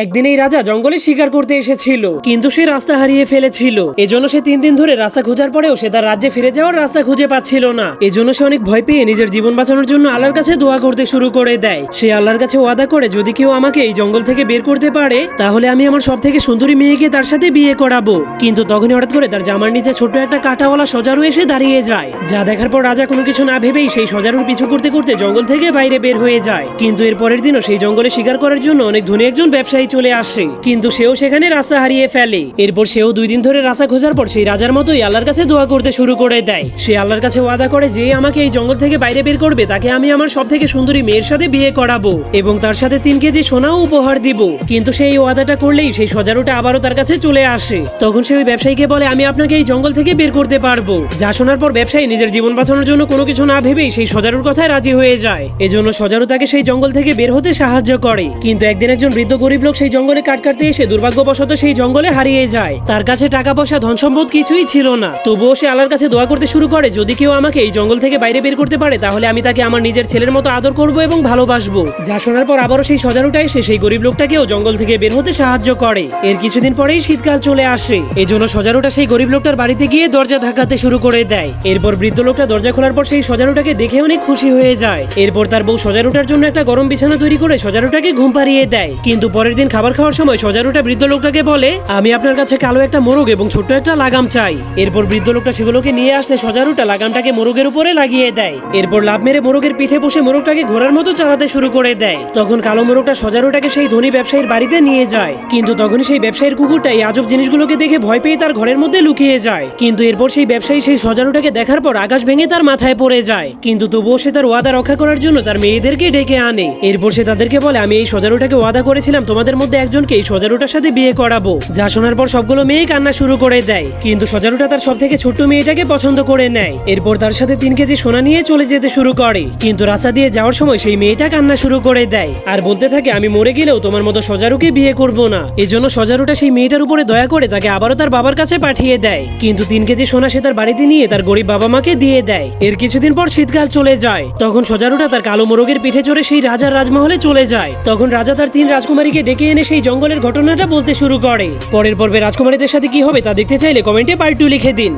একদিন এই রাজা জঙ্গলে শিকার করতে এসেছিল, কিন্তু সে রাস্তা হারিয়ে ফেলেছিল। এজন্য সে 3 দিন ধরে রাস্তা খোঁজার পরেও সে তার রাজ্যে ফিরে যাওয়ার রাস্তা খুঁজে পাচ্ছিল না। এজন্য সে অনেক ভয় পেয়ে নিজের জীবন বাঁচানোর জন্য আল্লাহর কাছে দোয়া করতে শুরু করে দেয়। সে আল্লাহর কাছে ওয়াদা করে, যদি কেউ আমাকে এই জঙ্গল থেকে বের করতে পারে তাহলে আমি আমার সব থেকে সুন্দরী মেয়েকে তার সাথে বিয়ে করাবো। কিন্তু তখনই হঠাৎ করে তার জামার নিচে ছোট্ট একটা কাঁটাওয়ালা সজারু এসে দাঁড়িয়ে যায়, যা দেখার পর রাজা কোনো কিছু না ভেবেই সেই সজারুর পিছু করতে করতে জঙ্গল থেকে বাইরে বের হয়ে যায়। কিন্তু এর পরের দিনও সেই জঙ্গলে শিকার করার জন্য অনেক ধনী একজন ব্যবসায়ী চলে আসে, কিন্তু সেও সেখানে রাস্তা হারিয়ে ফেলে। এরপর সেও 2 দিন ধরে রাস্তা খোঁজার পর সেই রাজার মতোই আল্লাহর কাছে দোয়া করতে শুরু করে দেয়। সে আল্লাহর কাছে ওয়াদা করে, যে আমাকে এই জঙ্গল থেকে বাইরে বের করবে তাকে আমি আমার সব থেকে সুন্দরী মেয়ের সাথে বিয়ে করাবো এবং তার সাথে 3 কেজি সোনাও উপহার দিব। কিন্তু সেই ওয়াদাটা করলেই সেই সজারুটা আবারও তার কাছে চলে আসে। তখন সে ওই ব্যবসায়ীকে বলে, আমি আপনাকে এই জঙ্গল থেকে বের করতে পারবো। যা শোনার পর ব্যবসায়ী নিজের জীবন বাঁচানোর জন্য কোনো কিছু না ভেবেই সেই সজারুর কথায় রাজি হয়ে যায়। এজন্য সজারু তাকে সেই জঙ্গল থেকে বের হতে সাহায্য করে। কিন্তু একদিন একজন বৃদ্ধ গরিব লোক সেই জঙ্গলে কাট কাটতে এসে দুর্ভাগ্যবশত সেই জঙ্গলে হারিয়ে যায়। তার কাছে টাকা পয়সা ধন সম্পদ কিছুই ছিল না। তবুও সে আল্লাহর কাছে দোয়া করতে শুরু করে, যদি কেউ আমাকে এই জঙ্গল থেকে বাইরে বের করতে পারে তাহলে আমি তাকে আমার নিজের ছেলের মতো আদর করব এবং ভালোবাসবো। যা শোনার পর আবারও সেই সজারুটা এসে সেই গরিব লোকটাকেও জঙ্গল থেকে বের হতে সাহায্য করে। এর কিছুদিন পরেই শীতকাল চলে আসে। এজন্য সজারুটা সেই গরিব লোকটার বাড়িতে গিয়ে দরজা ধাক্কাতে শুরু করে দেয়। এরপর বৃদ্ধ লোকটা দরজা খোলার পর সেই সজারুটাকে দেখে অনেক খুশি হয়ে যায়। এরপর তার বউ সজারুটার জন্য একটা গরম বিছানা তৈরি করে সজারুটাকে ঘুম পাড়িয়ে দেয়। কিন্তু পরের দিন খাবার খাওয়ার সময় সজারুটা বৃদ্ধ লোকটাকে বলে, আমি আপনার কাছে কালো একটা মোরগ এবং ছোট্ট একটা লাগাম চাই। এরপর বৃদ্ধ লোকটা সেগুলোকে নিয়ে আসলে সজারুটা লাগামটাকে মোরগের উপরে লাগিয়ে দেয়। এরপর লাফ মেরে মোরগের পিঠে বসে মোরগটাকে ঘোড়ার মতো চালাতে শুরু করে দেয়। তখন কালো মোরগটা সজারুটাকে সেই ধনী ব্যবসায়ীর বাড়িতে নিয়ে যায়। কিন্তু তখনই সেই ব্যবসায়ীর কুকুরটা এই আজব জিনিসগুলোকে দেখে ভয় পেয়ে তার ঘরের মধ্যে লুকিয়ে যায়। কিন্তু এরপর সেই ব্যবসায়ী সেই সজারুটাকে দেখার পর আকাশ ভেঙে তার মাথায় পড়ে যায়। কিন্তু তবুও সে তার ওয়াদা রক্ষা করার জন্য তার মেয়েদেরকে ডেকে আনে। এরপর সে তাদেরকে বলে, আমি এই সজারুটাকে ওয়াদা করেছিলাম তোমাদের মধ্যে একজনকে এই সজারুটার সাথে বিয়ে করাবো। যা শোনার পর সবগুলো মেয়ে কান্না শুরু করে দেয়। কিন্তু সজারুটা তার সব থেকে ছোট্ট মেয়েটাকে পছন্দ করে নেয়। এরপর তার সাথে 3 কেজি সোনা নিয়ে চলে যেতে শুরু করে। কিন্তু রাস্তা দিয়ে যাওয়ার সময় সেই মেয়েটা কান্না শুরু করে দেয় আর বলতে থাকে, আমি মরে গেলেও তোমার মতো সজারুকে বিয়ে করব না। এজন্য সজারুটা সেই মেয়েটার উপরে দয়া করে তাকে আবারও তার বাবার কাছে পাঠিয়ে দেয়। কিন্তু 3 কেজি সোনা সে তার বাড়িতে নিয়ে তার গরিব বাবা মাকে দিয়ে দেয়। এর কিছুদিন পর শীতকাল চলে যায়। তখন সজারুটা তার কালো মোরগের পিঠে চড়ে সেই রাজার রাজমহলে চলে যায়। তখন রাজা তার 3 রাজকুমারীকে ডেকে এনে সেই জঙ্গলের ঘটনাটা বলতে শুরু করে। পরের পর্বে রাজকুমারীদের সাথে কি হবে তা দেখতে চাইলে কমেন্টে পার্ট 2 লিখে দিন।